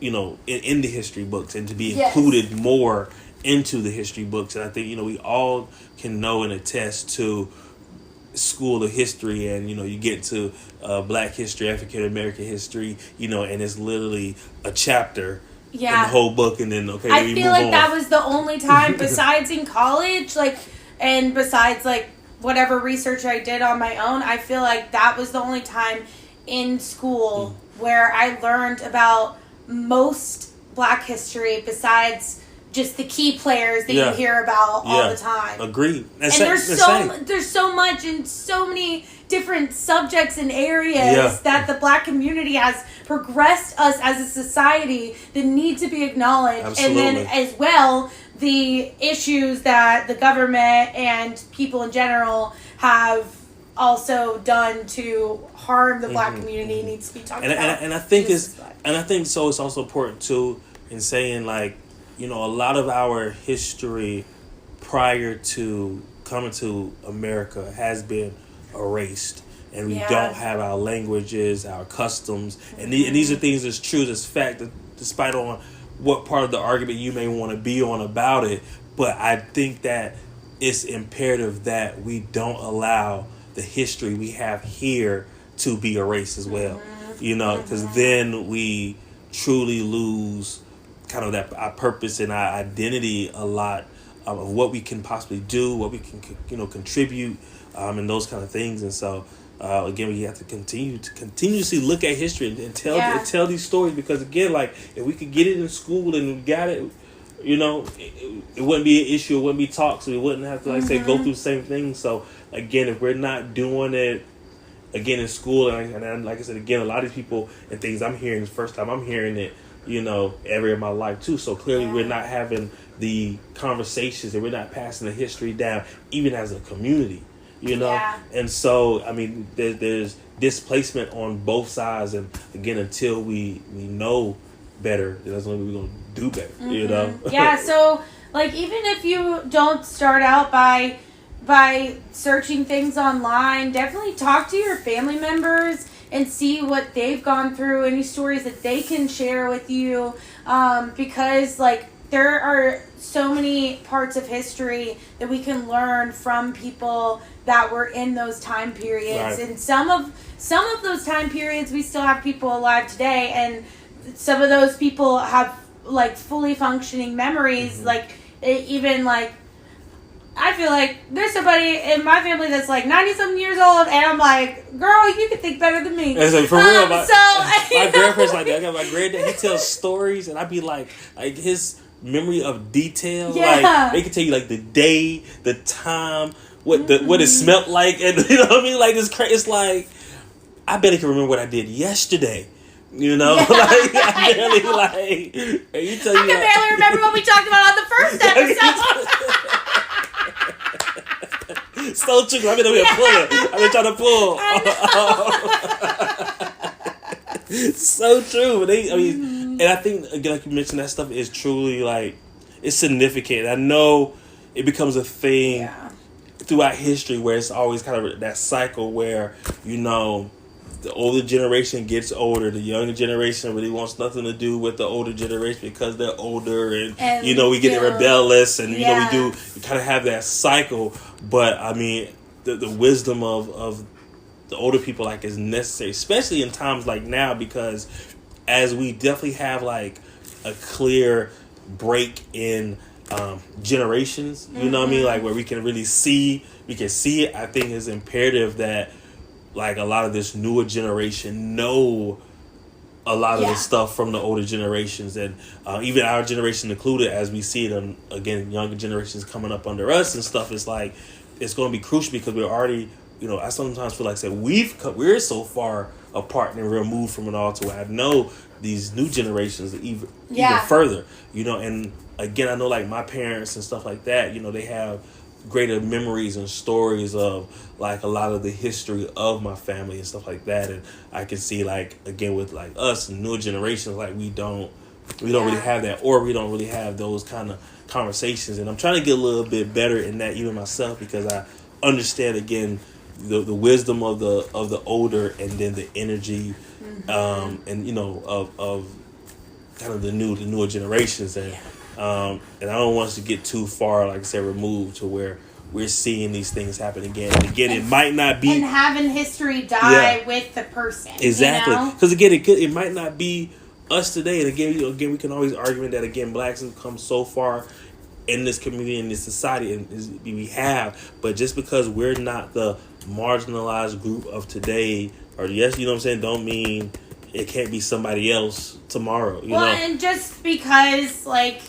S2: in the history books, and to be included more into the history books. And I think we all can know and attest to school of history, and you get to Black history, African American history, and it's literally a chapter in the whole book, and then
S1: I feel like that was the only time besides in college, like, and besides like whatever research I did on my own, I feel like that was the only time in school where I learned about most Black history besides just the key players that you hear about all the time.
S2: Agreed.
S1: And there's so much and so many different subjects and areas that the Black community has progressed us as a society that need to be acknowledged.
S2: Absolutely.
S1: And then as well, the issues that the government and people in general have also done to harm the Black community needs to be talked about.
S2: And I think it's also important too in saying, like, a lot of our history prior to coming to America has been erased, and we don't have our languages, our customs, and these are things that's true, that's fact, despite on what part of the argument you may want to be on about it. But I think that it's imperative that we don't allow the history we have here to be erased as well, because then we truly lose kind of that our purpose and our identity a lot of what we can possibly do, what we can contribute, and those kind of things. And so again, we have to continuously look at history and tell these stories, because again, like, if we could get it in school and we got it, it wouldn't be an issue, it wouldn't be taught, so we wouldn't have to go through the same thing. So again, if we're not doing it again in school, and like I said, again, a lot of these people and things I'm hearing is the first time I'm hearing it every in my life too. So clearly we're not having the conversations, and we're not passing the history down even as a community, and so I mean there's displacement on both sides, and again, until we know better, that's when we're going to do better.
S1: So like, even if you don't start out by searching things online, definitely talk to your family members and see what they've gone through, any stories that they can share with you, because like there are so many parts of history that we can learn from people that were in those time periods, and some of those time periods we still have people alive today, and some of those people have like fully functioning memories, like even like I feel like there's somebody in my family that's like 90-something years old, and I'm like, girl, you can think better than me.
S2: It's like, for real,
S1: my
S2: grandparents like that. I got my granddad. He tells stories, and I be like his memory of detail.
S1: Yeah.
S2: Like they can tell you like the day, the time, what it smelled like, and you know what I mean. Like it's like I bet he can remember what I did yesterday. You know,
S1: Yeah,
S2: like I barely like. And you tell
S1: I can barely remember what we talked about on the first episode.
S2: So true. I've been over here pulling. I've been trying to pull. So true. But and I think again, like you mentioned, that stuff is truly like it's significant. I know it becomes a thing throughout history where it's always kind of that cycle where the older generation gets older, the younger generation really wants nothing to do with the older generation because they're older, and we get rebellious, and we kind of have that cycle. But I mean, the wisdom of the older people like is necessary, especially in times like now, because as we definitely have like a clear break in generations, you know what I mean, like where we can see it. I think it's imperative that like a lot of this newer generation know a lot of the stuff from the older generations, and even our generation included, as we see it on, again, younger generations coming up under us and stuff. It's like it's going to be crucial because we're already, I sometimes feel like we're so far apart and removed from it all to where I know these new generations are even further, and again, I know like my parents and stuff like that, they have greater memories and stories of like a lot of the history of my family and stuff like that, and I can see like again with like us and newer generations, like we don't really have that, or we don't really have those kind of conversations, and I'm trying to get a little bit better in that even myself, because I understand again the wisdom of the older, and then the energy and of kind of the newer generations, and I don't want us to get too far, like I said, removed to where we're seeing these things happen again and again. It might not be,
S1: and having history die with the person.
S2: Exactly, because again, it might not be us today. And again, we can always argue that again, blacks have come so far in this community, in this society, and we have. But just because we're not the marginalized group of today, or don't mean it can't be somebody else tomorrow. You know?
S1: And just because like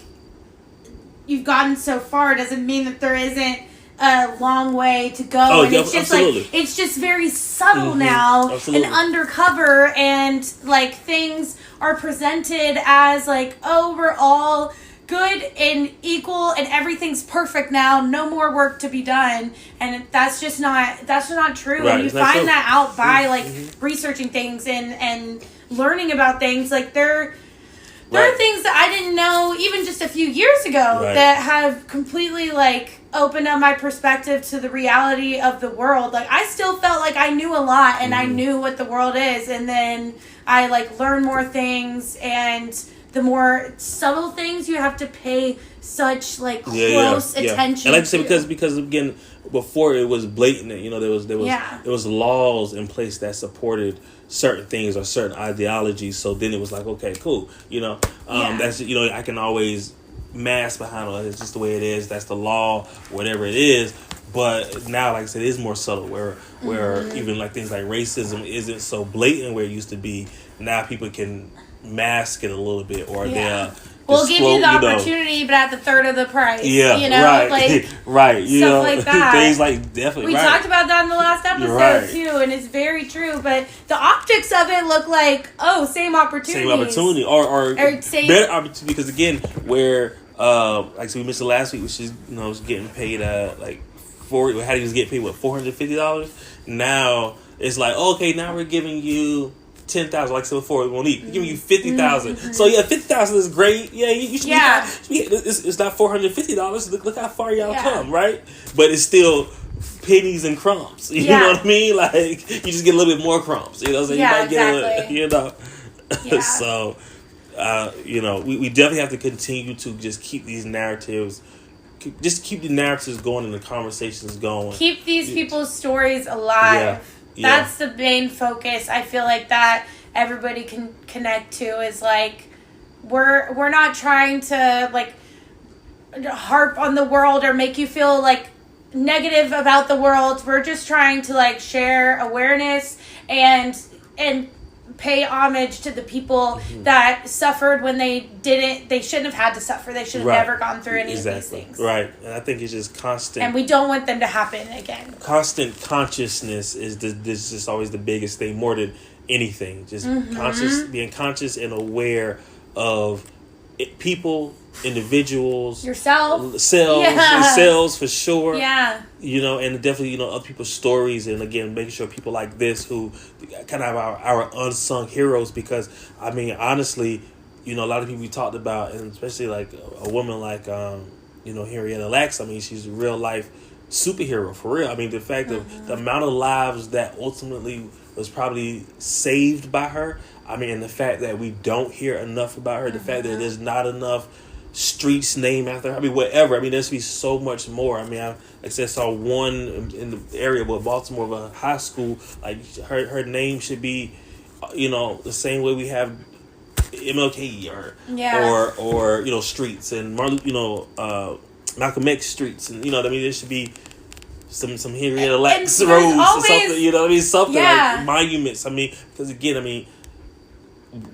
S1: you've gotten so far doesn't mean that there isn't a long way to go.
S2: Oh,
S1: and it's just
S2: absolutely.
S1: like it's just very subtle now and undercover, and like things are presented as like, oh, we're all good and equal and everything's perfect now, no more work to be done, and that's just not true.
S2: Right,
S1: and you find that out by like researching things and learning about things. Like there are things that I didn't know even just a few years ago that have completely like opened up my perspective to the reality of the world. Like I still felt like I knew a lot and I knew what the world is, and then I like learned more things, and the more subtle things you have to pay such like close attention.
S2: And like I said, because again, before it was blatant, there was laws in place that supported certain things or certain ideologies. So then it was like, okay, cool, that's I can always mask behind it. It's just the way it is. That's the law, whatever it is. But now, like I said, it is more subtle, where even like things like racism isn't so blatant where it used to be. Now people can mask it a little bit, or
S1: we'll give you the opportunity, but at the third of the price.
S2: Right.
S1: Like
S2: right.
S1: Stuff like that.
S2: Things like definitely.
S1: We talked about that in the last episode too, and it's very true. But the optics of it look like same opportunity,
S2: or
S1: same
S2: better opportunity, because again, where like we mentioned last week, which is was getting paid like how he was getting paid $450. Now it's like, okay, now we're giving you 10,000, like I said before, we won't eat. We're giving you 50,000. So 50,000 is great. Yeah, you should. It's not $450. Look how far y'all come, right? But it's still pennies and crumbs. You know what I mean? Like you just get a little bit more crumbs. So you might get So we definitely have to continue to just keep these narratives. Just keep the narratives going and the conversations going.
S1: Keep these people's stories alive. That's the main focus. I feel like that everybody can connect to is like we're not trying to like harp on the world or make you feel like negative about the world. We're just trying to like share awareness and pay homage to the people that suffered when they shouldn't have had to suffer. They should have never gone through any of these things.
S2: Right. And I think it's just constant.
S1: And we don't want them to happen again.
S2: Constant consciousness is just always the biggest thing, more than anything. Just being conscious and aware of people, individuals, selves for sure.
S1: Yeah.
S2: And definitely, other people's stories, and again, making sure people like this who kind of our unsung heroes, because I mean, honestly, a lot of people we talked about, and especially like a woman like Henrietta Lacks. I mean, she's a real life superhero for real. I mean, the fact of the amount of lives that ultimately was probably saved by her. I mean, and the fact that we don't hear enough about her, the fact that there's not enough streets named after her. I mean, whatever. I mean, there's be so much more. I mean, I saw one in the area of Baltimore, of a high school. Like her name should be, the same way we have MLK or streets and Malcolm X streets, and I mean, there should be some Henrietta Lacks roads or something. Something like monuments. I mean, because again, I mean,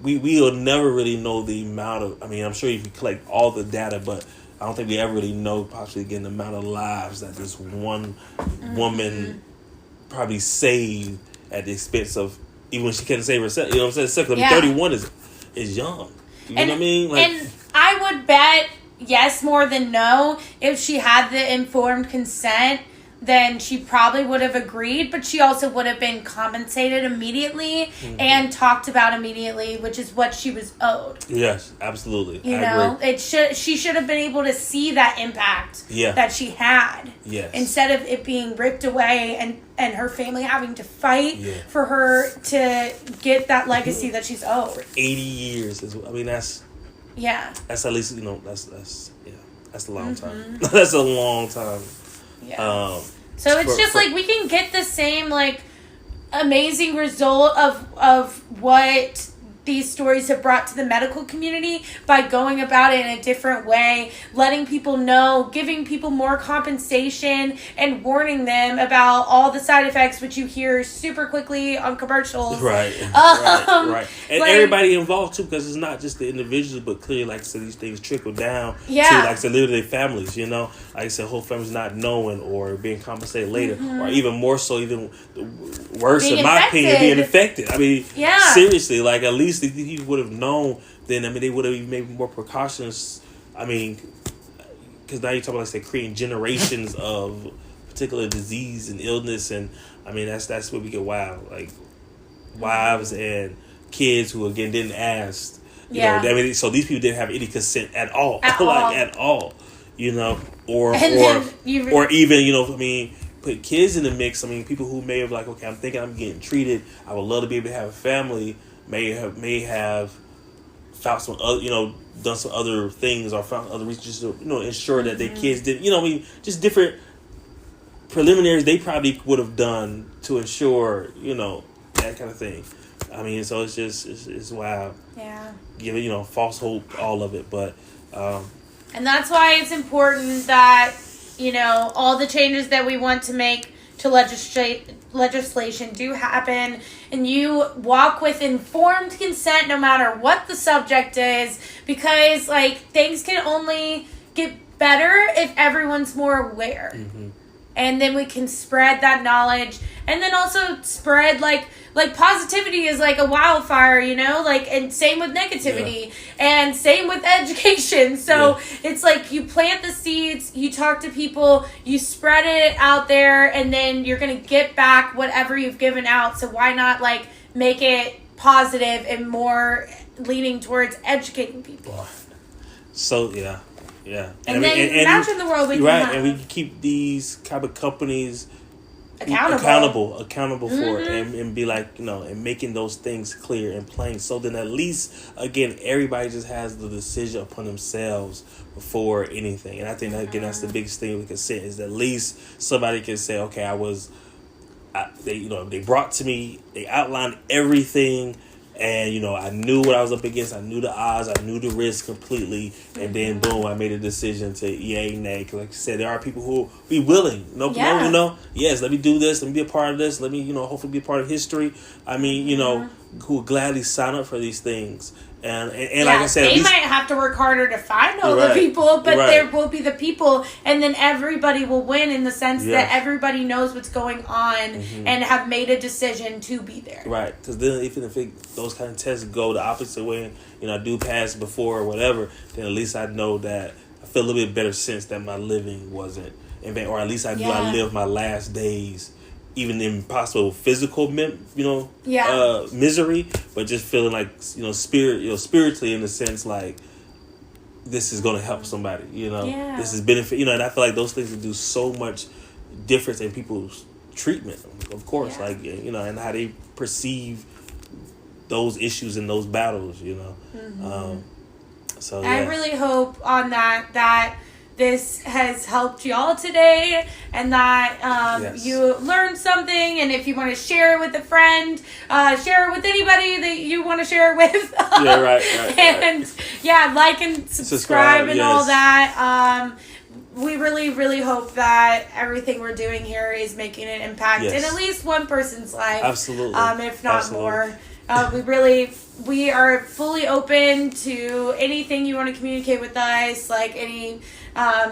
S2: we will never really know the amount of. I mean, I'm sure if you collect all the data, but I don't think we ever really know possibly again the amount of lives that this one woman probably saved at the expense of, even when she couldn't save herself. You know what I'm saying? I mean, 31 is young. You know what I mean? Like,
S1: and I would bet yes more than no, if she had the informed consent, then she probably would have agreed, but she also would have been compensated immediately and talked about immediately, which is what she was owed.
S2: Yes, absolutely.
S1: I agree. She should have been able to see that impact that she had.
S2: Yes.
S1: Instead of it being ripped away and her family having to fight for her to get that legacy that she's owed.
S2: For 80 years that's at least that's a long time. That's a long time.
S1: Yeah. So it's just like we can get the same like amazing result of what these stories have brought to the medical community by going about it in a different way, letting people know, giving people more compensation, and warning them about all the side effects, which you hear super quickly on commercials.
S2: Right. Right. And like, everybody involved too, because it's not just the individuals, but clearly, like I said, these things trickle down to, like I said, literally their families. Like I said, whole families not knowing or being compensated later, or even more so, even worse, in my opinion, being affected. I mean, seriously, like at least if you would have known, then I mean they would have even made more precautions. I mean, because now you're talking about, like, say, creating generations of particular disease and illness, and I mean that's where we get wild, like wives and kids who again didn't ask. I mean, so these people didn't have any consent at all, at all. Or even I mean, put kids in the mix. I mean, people who may have like, okay, I'm thinking I'm getting treated. I would love to be able to have a family. May have found some other, done some other things or found other reasons just to, ensure that their kids didn't, I mean, just different preliminaries they probably would have done to ensure, that kind of thing. I mean, so it's just, it's wild. Yeah. Giving, false hope, all of it. But,
S1: and that's why it's important that, all the changes that we want to make to legislation do happen, and you walk with informed consent no matter what the subject is, because like things can only get better if everyone's more aware. And then we can spread that knowledge, and then also spread like positivity is like a wildfire, and same with negativity and same with education. So it's like you plant the seeds, you talk to people, you spread it out there, and then you're going to get back whatever you've given out. So why not like make it positive and more leaning towards educating people?
S2: So, yeah.
S1: And then imagine the world we can have.
S2: And we can keep these kind of companies
S1: accountable
S2: for it, and be like, and making those things clear and plain, so then at least, again, everybody just has the decision upon themselves before anything. And I think that, again, that's the biggest thing we can say, is at least somebody can say, okay, they brought to me, they outlined everything, And, I knew what I was up against. I knew the odds. I knew the risk completely. And then, boom, I made a decision to yay, nay. Because like I said, there are people who be willing. Yes, let me do this. Let me be a part of this. Let me, hopefully be a part of history. I mean, who will gladly sign up for these things. And like I said,
S1: they might have to work harder to find all the people, but there will be the people, and then everybody will win in the sense that everybody knows what's going on and have made a decision to be there.
S2: Right, because then even if those kind of tests go the opposite way, I do pass before or whatever, then at least I know that I feel a little bit better sense that my living wasn't in vain, or at least I knew I lived my last days. Even in possible physical, misery, but just feeling like spiritually in the sense like this is going to help somebody. This is benefit. And I feel like those things do so much difference in people's treatment. Of course, and how they perceive those issues and those battles. So
S1: I really hope on that this has helped y'all today, and that you learned something. And if you want to share it with a friend, share it with anybody that you want to share it with. And like and subscribe and all that. We really, really hope that everything we're doing here is making an impact in at least one person's life.
S2: Absolutely.
S1: If not more. We are fully open to anything you want to communicate with us, like any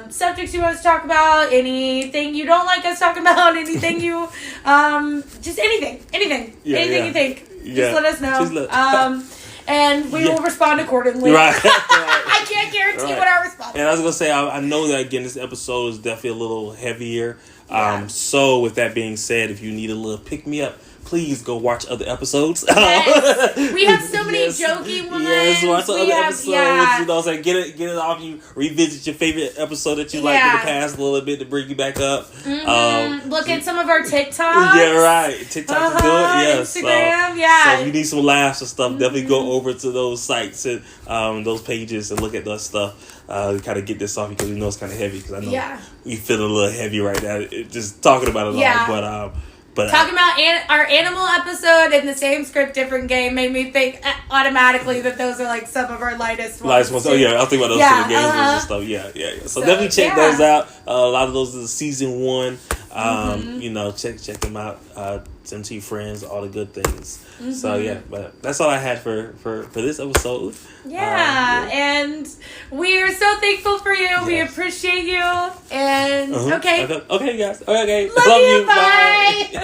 S1: subjects you want us to talk about, anything you don't like us talking about, anything you, just anything you think. Just let us know. And we will respond accordingly.
S2: Right.
S1: I can't guarantee what our response is.
S2: And I was going to say, I know that, again, this episode is definitely a little heavier. So with that being said, if you need a little pick-me-up, please go watch other episodes.
S1: Yes. We have so many joking ones.
S2: Yes, watch other episodes. Get it off you. Revisit your favorite episode that you liked in the past a little bit to bring you back up.
S1: Look at some of our TikToks.
S2: Yeah, right. TikToks is good. Yes.
S1: Instagram,
S2: So if you need some laughs and stuff, definitely go over to those sites and those pages and look at that stuff. Kind of get this off because we know it's kind of heavy. Because I know we feel a little heavy right now. Just talking about it all. But
S1: talking about our animal episode and the same script, different game made me think automatically that those are like some of our lightest ones.
S2: Oh yeah, I'll think about those sort of games and stuff. Yeah. So definitely check those out. A lot of those is season 1. Check them out. Send to your friends, all the good things. So but that's all I had for this episode.
S1: And we are so thankful for you. Yes. We appreciate you. And okay,
S2: guys. Okay.
S1: Love you. Bye.